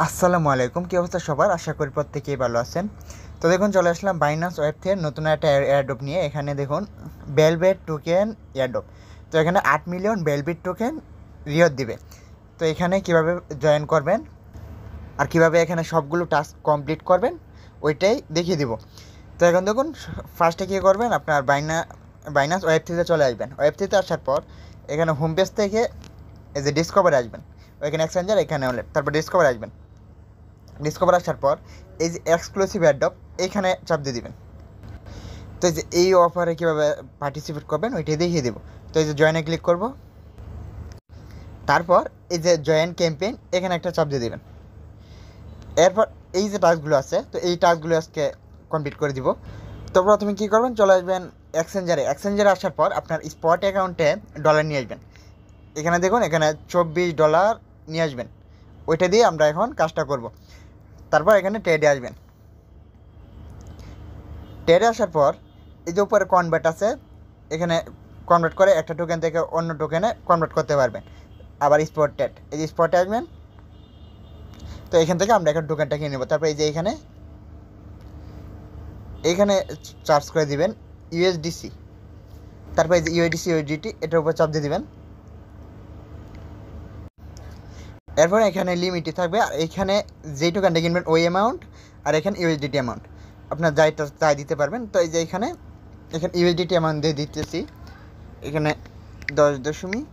আসসালামু আলাইকুম, কী অবস্থা সবার? আশা করি প্রত্যেকেই ভালো আছেন। তো দেখুন, চলে আসলাম বাইনান্স ওয়েব থেকে নতুন একটা এয়ারড্রপ নিয়ে। এখানে দেখুন বেলবেট টোকেন এয়ারড্রপ। তো এখানে 8 মিলিয়ন বেলবিট টোকেন রিওয়ার্ড দিবে। তো এখানে কিভাবে জয়েন করবেন আর কিভাবে এখানে সবগুলো টাস্ক কমপ্লিট করবেন ওইটাই দেখিয়ে দিব। তো এখন দেখুন, ফার্স্টে কী করবেন, আপনার বাইনান্স ওয়েব থ্রিতে চলে আসবেন। ওয়েব থ্রিতে আসার পর এখানে হোম পেজ থেকে এই যে ডিসকভারে আসবেন, ওইখানে এক্সচেঞ্জার, এখানে হলে তারপর ডিসকভারে আসবেন। ডিসকভার আসার পর এই যে এক্সক্লুসিভ অ্যাডপ এইখানে চাপ দিয়ে দিবেন। তো এই যে এই অফারে কীভাবে পার্টিসিপেট করবেন ওইটাই দেখিয়ে দেবো। তো এই যে জয়েনে ক্লিক করব, তারপর এই যে জয়েন ক্যাম্পেইন এখানে একটা চাপ দিয়ে দেবেন। এরপর এই যে টাস্কগুলো আছে, তো এই টাস্কগুলো আজকে কমপ্লিট করে দিব। তো প্রথমে কী করবেন, চলে আসবেন এক্সচেঞ্জারে আসার পর আপনার স্পট অ্যাকাউন্টে ডলার নিয়ে আসবেন। এখানে দেখুন, এখানে $24 নিয়ে আসবেন। ওইটা দিয়ে আমরা এখন কাজটা করব। তারপর এখানে ট্রেডে আসবেন। ট্রেডে আসার পর এই যে উপরে কনভার্ট আছে, এখানে কনভার্ট করে একটা টোকেন থেকে অন্য টোকেনে কনভার্ট করতে পারবেন। আবার স্পট ট্রেড, এই যে স্পটে আসবেন। তো এখান থেকে আমরা এখন টোকেনটা কিনে নেব। তারপর এই যে এখানে এইখানে চার্জ করে দিবেন ইউএসডিসি। তারপর এই যে ইউএসডিটি এটার উপর চাপ দিয়ে দিবেন। এরপর এখানে লিমিটই থাকবে, আর এখানে যেই টোকেনটা কিনবেন ওই অ্যামাউন্ট, আর এখানে ইউএসডিটি অ্যামাউন্ট আপনার যাই দিতে পারবেন। তো এই যে এখানে ইউএসডিটি অ্যামাউন্ট দিয়ে দিতেছি। এখানে 10 দশমিক,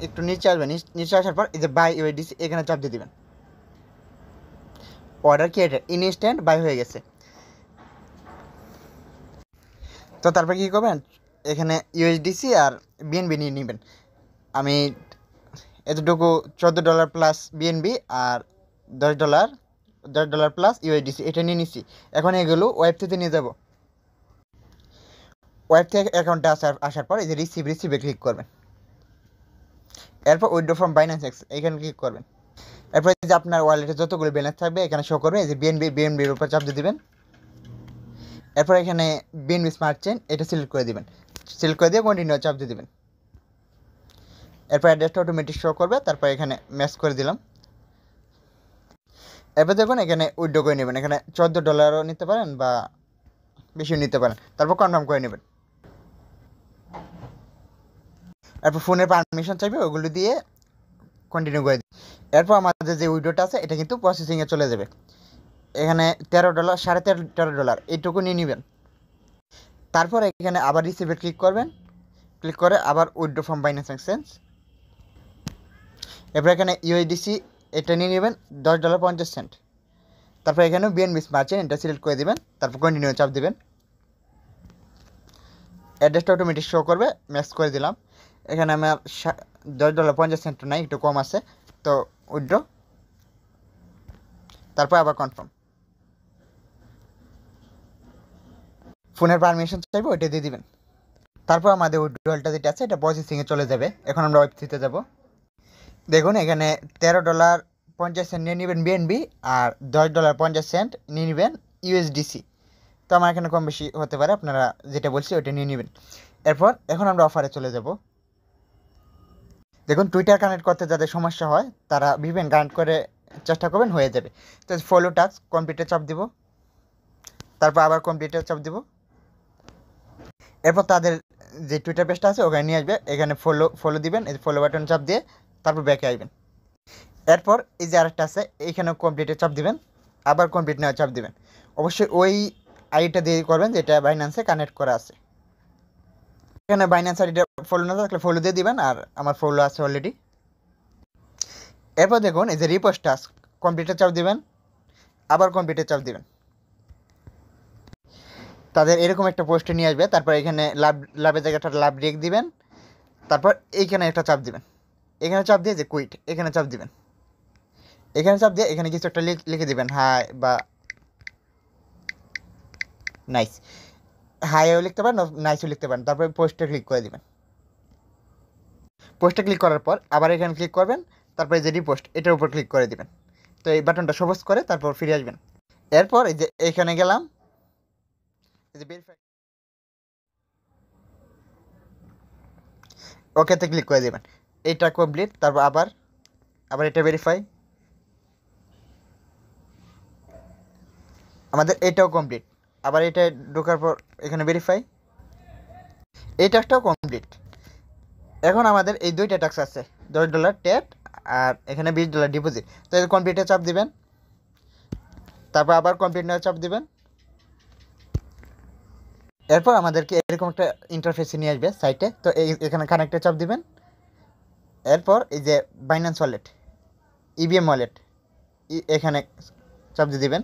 একটু নিচে আসবেন। নিচে আসার পর এই যে বাই ইউএসডিসি এখানে চাপ দিয়ে দেবেন। অর্ডার ক্রিয়েটেড, ইনস্ট্যান্ট বাই হয়ে গেছে। তো তারপর কী করবেন, এখানে ইউএসডিসি আর বিএনবি নিয়ে নেবেন। আমি এতটুকু $14 প্লাস বিএনবি আর $10 $10 প্লাস ইউএসডিসি এটা নিয়ে নিচ্ছি। এখন এগুলো ওয়েব থেকে নিয়ে যাব। ওয়েব থেকে অ্যাকাউন্টে আসার পর এই যে রিসিভে ক্লিক করবেন। এরপর উইথড্র ফ্রম বাইন্যান্স এক্স এখানে ক্লিক করবেন। এরপর যে আপনার ওয়ালেটে যতগুলো ব্যালেন্স থাকবে এখানে শো করবে। এই যে বিএনবির উপর চাপ দিয়ে দেবেন। এরপর এখানে বিএনবি স্মার্ট চেইন এটা সিলেক্ট করে দেবেন। সিলেক্ট করে দিয়ে কন্টিনিউ চাপ দিয়ে দেবেন। এরপর অ্যাড্রেসটা অটোমেটিক শো করবে। তারপর এখানে ম্যাচ করে দিলাম। এরপর দেখুন, এখানে উইথড্র করে নেবেন। এখানে $14 নিতে পারেন বা বেশিও নিতে পারেন। তারপর কনফার্ম করে নেবেন। এরপর ফোনের পারমিশন চাইবে, ওগুলো দিয়ে কন্টিনিউ করে দিই। এরপর আমাদের যে উইড্রোটা আছে এটা কিন্তু প্রসেসিংয়ে চলে যাবে। এখানে $13, $13.5 এইটুকু নিয়ে নেবেন। তারপর এখানে আবার রিসিভে ক্লিক করবেন। ক্লিক করে আবার উইথড্র ফ্রম বাইন্যান্স এক্সচেঞ্জ। এরপর এখানে ইউএসডিসি এটা নিয়ে নেবেন $10.50। তারপর এখানেও বিএনবি স্মার্ট চেইন এটা সিলেক্ট করে দেবেন। তারপর কন্টিনিউ চাপ দেবেন। অ্যাড্রেসটা অটোমেটিক শো করবে, ম্যাচ করে দিলাম। এখানে আমার $10.50 নাই, একটু কম আছে। তো উইথড্র, তারপর আবার কনফার্ম। ফোনের পারমিশন চাইবে, ওইটা দিয়ে দিবেন। তারপর আমাদের উইথড্রলটা যেটা আছে এটা প্রসেসিংয়ে চলে যাবে। এখন আমরা ওয়েব থ্রিতে যাব। দেখুন, এখানে $13.50 নিয়ে নেবেন বিএনবি আর $10.50 নিয়ে নেবেন ইউএসডিসি। তো আমার এখানে কম বেশি হতে পারে, আপনারা যেটা বলছি ওইটা নিয়ে নেবেন। এখন আমরা অফারে চলে যাব। দেখুন, টুইটার কানেক্ট করতে যাদের সমস্যা হয় তারা ভিপিএন কানেক্ট করে চেষ্টা করবেন, হয়ে যাবে। তো ফলো টাস্ক কমপ্লিটে চাপ দিব। তারপর আবার কমপ্লিটে চাপ দিব। এরপর তাদের যে টুইটার পেজটা আছে ওখানে নিয়ে আসবে। এখানে ফলো দিবেন, এই ফলো বাটন চাপ দিয়ে তারপর ব্যাকে আসবেন। এরপর এই যে আরেকটা আছে এইখানে কমপ্লিটে চাপ দিবেন। আবার কমপ্লিট নেওয়া চাপ দিবেন। অবশ্যই ওই আইডিটা দিয়ে করবেন যেটা বাইন্যান্সে কানেক্ট করা আছে। এখানে বাইন্যান্স আইডিটা ফলো না থাকলে ফলো দিয়ে দিবেন, আর আমার ফলো আছে অলরেডি। এরপর দেখুন, এই যে রিপোস্ট টাস্ক কমপ্লিটে চাপ দিবেন। আবার কমপ্লিটে চাপ দিবেন। তাদের এরকম একটা পোস্টে নিয়ে আসবে। তারপর এখানে লাভের জায়গাটা লাভ রেক দিবেন। তারপর এইখানে একটা চাপ দিবেন। এখানে চাপ দিয়ে যে কুইট এখানে চাপ দিবেন। এখানে চাপ দিয়ে এখানে কিছু একটা লিখে দিবেন, হাই বা নাইস। হাইও লিখতে পারেন, নাইসও লিখতে পারেন। তারপর পোস্টে ক্লিক করে দিবেন। পোস্টে ক্লিক করার পর আবার এখানে ক্লিক করবেন। তারপর এই যে রিপোস্ট এটার উপর ক্লিক করে দিবেন। তো এই বাটনটা সবুজ করে তারপর ফিরে আসবেন। এরপর এই যে এখানে গেলাম, এই যে ভেরিফাই, ওকেতে ক্লিক করে দেবেন। এটা কমপ্লিট। তারপর আবার আবার এটা ভেরিফাই, আমাদের এটাও কমপ্লিট। আবার এটা ঢোকার পর এখানে ভেরিফাই, এই টাস্কটাও কমপ্লিট। এখন আমাদের এই দুইটা টাস্ক আছে, $10 টেট আর এখানে $20 ডিপোজিট। তো এই কমপ্লিটে চাপ দিবেন, তারপর আবার কমপ্লিট নেওয়া চাপ দিবেন। এরপর আমাদেরকে এরকম একটা ইন্টারফেসে নিয়ে আসবে সাইটে। তো এখানে কানেক্টে চাপ দিবেন। এরপর এই যে বাইন্যান্স ওয়ালেট, ইবিএম ওয়ালেট, এখানে চাপ দিয়ে দিবেন।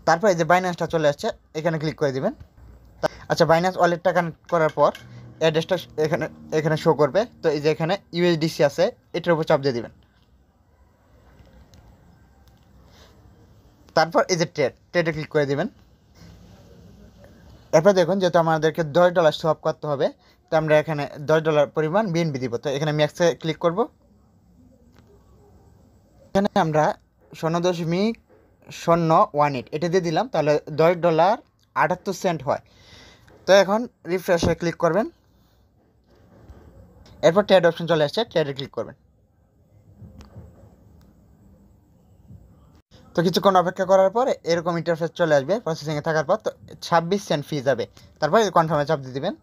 তারপর এই যে বাইন্যান্সটা চলে আসছে, এখানে ক্লিক করে দিবেন। আচ্ছা, বাইন্যান্স ওয়ালেটটা কানেক্ট করার পর অ্যাড্রেসটা এখানে এখানে শো করবে। তো এই যে এখানে ইউএসডিসি আছে, এটার উপর চাপ দিয়ে দিবেন। তারপর এই যে ট্রেডে ক্লিক করে দিবেন। এরপর দেখুন, যেহেতু আমাদেরকে $10 সোয়াপ করতে হবে, তো আমরা এখানে $10 পরিমাণ বিএনবি দিব। তো এখানে ম্যাক্সে ক্লিক করব। এখানে আমরা 0.018 এটা দিয়ে দিলাম, তাহলে $10.78 হয়। তো এখন রিফ্রেশে ক্লিক করবেন। এরপর ট্রেড অপশন চলে আসছে, ট্রেডে ক্লিক করবেন। তো কিছুক্ষণ অপেক্ষা করার পরে এরকম ইন্টারফেস চলে আসবে প্রসেসিংয়ে থাকার পর। তো 26 সেন্ট ফি যাবে। তারপর কনফার্মে চাপ দিয়ে দিবেন।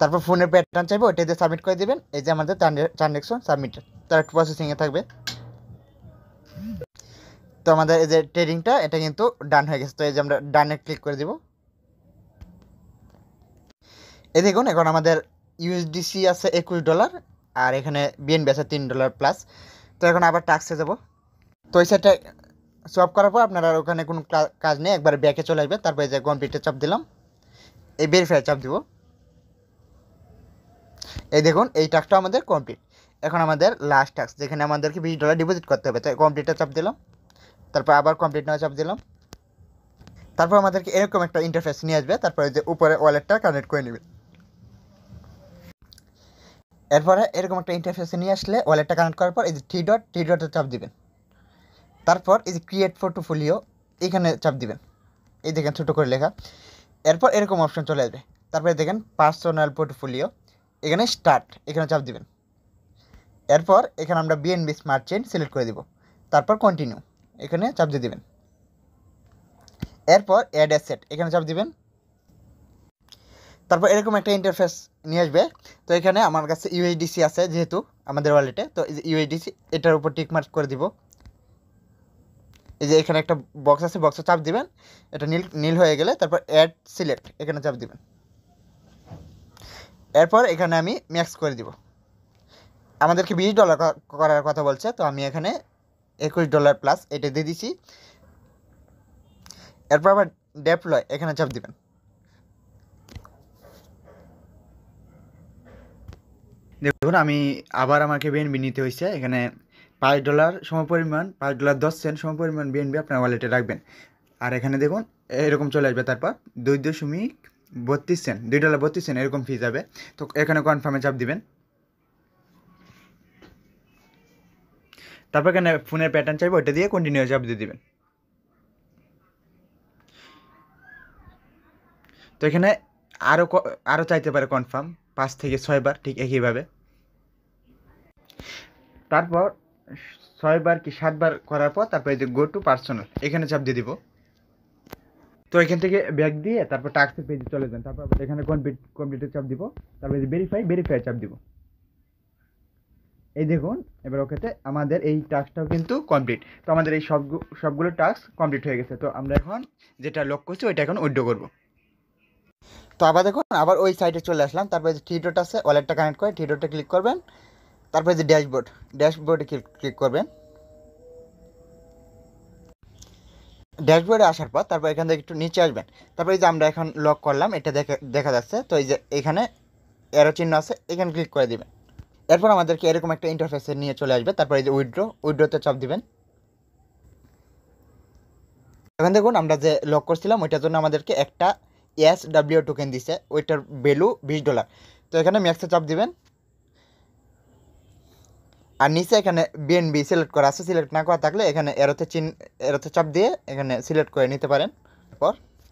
তারপর ফোনের প্যাটার্ন চাইবে, ওইটা দিয়ে সাবমিট করে দিবেন। এই যে আমাদের ট্রানজ্যাকশন সাবমিটেড, তার একটু প্রসেসিংয়ে থাকবে। তো আমাদের এই যে ট্রেডিংটা এটা কিন্তু ডান হয়ে গেছে। তো এই যে আমরা ডানে ক্লিক করে দিব। এই দেখুন, এখন আমাদের ইউএসডিসি আছে $21 আর এখানে বিএনবি আছে $3 প্লাস। তো এখন আবার টাস্কে যাব। তো এই সাইডটা সলভ করার পর আপনারা ওখানে কোনো কাজ নেই, একবার ব্যাকে চলে আসবে। তারপরে যে কমপ্লিটে চাপ দিলাম, এই ভেরিফাই চাপ দিব। এই দেখুন, এই টাস্কটা আমাদের কমপ্লিট। এখন আমাদের লাস্ট টাস্ক, যেখানে আমাদেরকে $20 ডিপোজিট করতে হবে। তো কমপ্লিটে চাপ দিলাম, তারপর আবার কমপ্লিট নেওয়া চাপ দিলাম। তারপর আমাদেরকে এরকম একটা ইন্টারফেস নিয়ে আসবে। তারপরে যে উপরে ওয়ালেটটা কানেক্ট করে নেবে। এরপরে এরকম একটা ইন্টারফেসে নিয়ে আসলে ওয়ালেটটা কানেক্ট করার পর এই যে থ্রি ডটে চাপ দিবেন। তারপর এই যে ক্রিয়েট পোর্টফোলিও, এখানে চাপ দিবেন। এই দেখেন ছোটো করে লেখা। এরপর এরকম অপশন চলে আসবে। তারপরে দেখেন পার্সোনাল পোর্টফোলিও, এখানে স্টার্ট, এখানে চাপ দিবেন। এরপর এখানে আমরা বিএনবি স্মার্ট চেইন সিলেক্ট করে দিব। তারপর কন্টিনিউ, এখানে চাপ দিয়ে দিবেন। এরপর অ্যাড অ্যাসেট, এখানে চাপ দিবেন। তারপর এরকম একটা ইন্টারফেস নিয়ে আসবে। তো এখানে আমার কাছে ইউএসডিসি আছে যেহেতু আমাদের ওয়ালেটে, তো এই যে ইউএসডিসি এটার উপর টিক মার্ক করে দিব। এই যে এখানে একটা বক্স আছে, বক্সে চাপ দিবেন। এটা নীল হয়ে গেলে তারপর অ্যাড সিলেক্ট, এখানে চাপ দিবেন। এরপর এখানে আমি ম্যাক্স করে দিব। আমাদেরকে $20 করার কথা বলছে, তো আমি এখানে $21 প্লাস এটা দিয়ে দিছি। এরপর আবার ডেপ্লয়, এখানে চাপ দিবেন। দেখুন, আমি আবার আমাকে বিএনবি নিতে হয়েছে। এখানে $5 সমপরিমাণ, $5.10 সমপরিমাণ বিএনবি আপনার ওয়ালেটে রাখবেন। আর এখানে দেখুন এরকম চলে আসবে। তারপর $2.32 এরকম ফি যাবে। তো এখানে কনফার্মে চাপ দিবেন। তারপর এখানে ফোনের প্যাটার্ন চাইবে, ওইটা দিয়ে কন্টিনিউ চাপ দিয়ে দিবেন। তো এখানে আরও চাইতে পারে কনফার্ম 5 থেকে 6 বার, ঠিক একইভাবে। তারপর 6 বার কি 7 বার করার পর তারপর এই যে গো টু পার্সোনাল, এখানে চাপ দিয়ে দিব। তো এখান থেকে ব্যাক দিয়ে তারপর টাস্কের পেজে চলে যান। তারপর এখানে কমপ্লিটে চাপ দিব। তারপর এই যে ভেরিফাই চাপ দিব। এই দেখুন, এবার ওকেতে আমাদের এই টাস্কটাও কিন্তু কমপ্লিট। তো আমাদের এই সবগুলো টাস্ক কমপ্লিট হয়ে গেছে। তো আমরা এখন যেটা লক করছি ওইটা এখন উইথড্র করব। তো আবার দেখুন, আবার ওই সাইটে চলে আসলাম। তারপরে যে থ্রি ডট আছে, ওয়ালেটটা কানেক্ট করে থ্রি ডটে ক্লিক করবেন। তারপরে যে ড্যাশবোর্ডে ক্লিক করবেন। ড্যাশবোর্ডে আসার পর তারপর এখান থেকে একটু নিচে আসবেন। তারপরে এই যে আমরা এখন লক করলাম, এটা দেখা যাচ্ছে। তো এই যে এখানে অ্যারো চিহ্ন আছে, এখানে ক্লিক করে দিবেন। এরপর আমাদেরকে এরকম একটা ইন্টারফেসে নিয়ে চলে আসবে। তারপর এই যে উইথড্রোতে চাপ দিবেন। এখন দেখুন, আমরা যে লক করছিলাম ওইটার জন্য আমাদেরকে একটা SW টোকেন দিছে, ওইটার ভ্যালু $20। তো এখানে ম্যাক্সে চাপ দিবেন। আর নিচে এখানে বিএনবি সিলেক্ট করা আছে, সিলেক্ট না করা থাকলে এখানে এরোতে চাপ দিয়ে এখানে সিলেক্ট করে নিতে পারেন।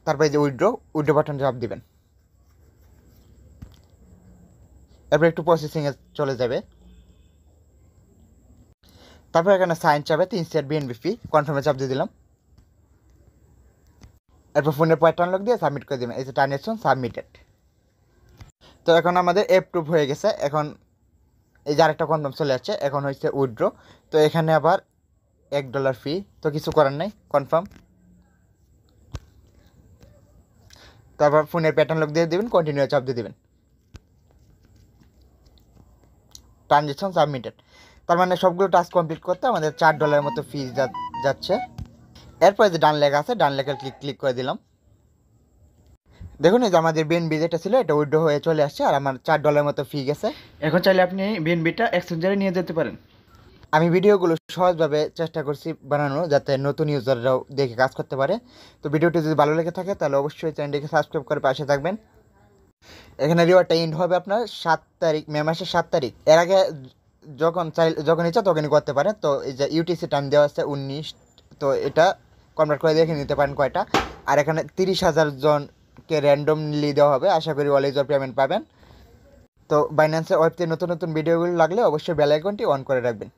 তারপর এই যে উইথড্রো বাটন চাপ দিবেন। এরপর একটু প্রসেসিংয়ে চলে যাবে। তারপর এখানে সাইন চাপে 3 সেট বিএনবি ফি কনফার্মে চাপ দিয়ে দিলাম। এরপর ফোনের পয়েন্ট আনলক দিয়ে সাবমিট করে দিলাম। এই যে ট্রানজ্যাকশন সাবমিটেড। তো এখন আমাদের অ্যাপ্রুভ হয়ে গেছে। এখন এই যে আরেকটা কনফার্ম চলে যাচ্ছে, এখন হচ্ছে উইথড্র। তো এখানে আবার $1 ফি, তো কিছু করার নাই, কনফার্ম। তারপর ফোনের প্যাটার্ন লক দিয়ে দেবেন, কন্টিনিউ চাপ দিয়ে দেবেন। Transaction submitted. তার মানে সবগুলো টাস্ক কমপ্লিট করতে আমাদের $4 মতো ফি যাচ্ছে। এরপরে যে ডান লেখা আছে, ডান লেখার ক্লিক করে দিলাম। দেখুন এই যে আমাদের বিএনবি যেটা ছিল এটা উইথড্র হয়ে চলে আসছে, আর আমার $4 মতো ফি গেছে। এখন চাইলে আপনি বিএনবিটা এক্সচেঞ্জারে নিয়ে যেতে পারেন। আমি ভিডিওগুলো সহজভাবে চেষ্টা করছি বানানো, যাতে নতুন ইউজাররাও দেখে কাজ করতে পারে। তো ভিডিওটি যদি ভালো লেগে থাকে তাহলে অবশ্যই চ্যানেলটিকে সাবস্ক্রাইব করে পাশে থাকবেন। এখানে রিওয়ার্ডটা এন্ড হবে আপনার 7 তারিখ, মে মাসের 7 তারিখ। এর আগে যখন ইচ্ছা তখনই করতে পারেন। তো এই যে ইউটিসি টাইম দেওয়া আছে 19, তো এটা কনভার্ট করে দেখে নিতে পারেন কয়টা। আর এখানে 30,000 জনকে র্যান্ডমলি দেওয়া হবে। আশা করি অল ইউজার পেমেন্ট পাবেন। তো বাইন্যান্সের ওয়েবসাইটে নতুন নতুন ভিডিওগুলো লাগলে অবশ্যই বেল আইকনটি অন করে রাখবেন।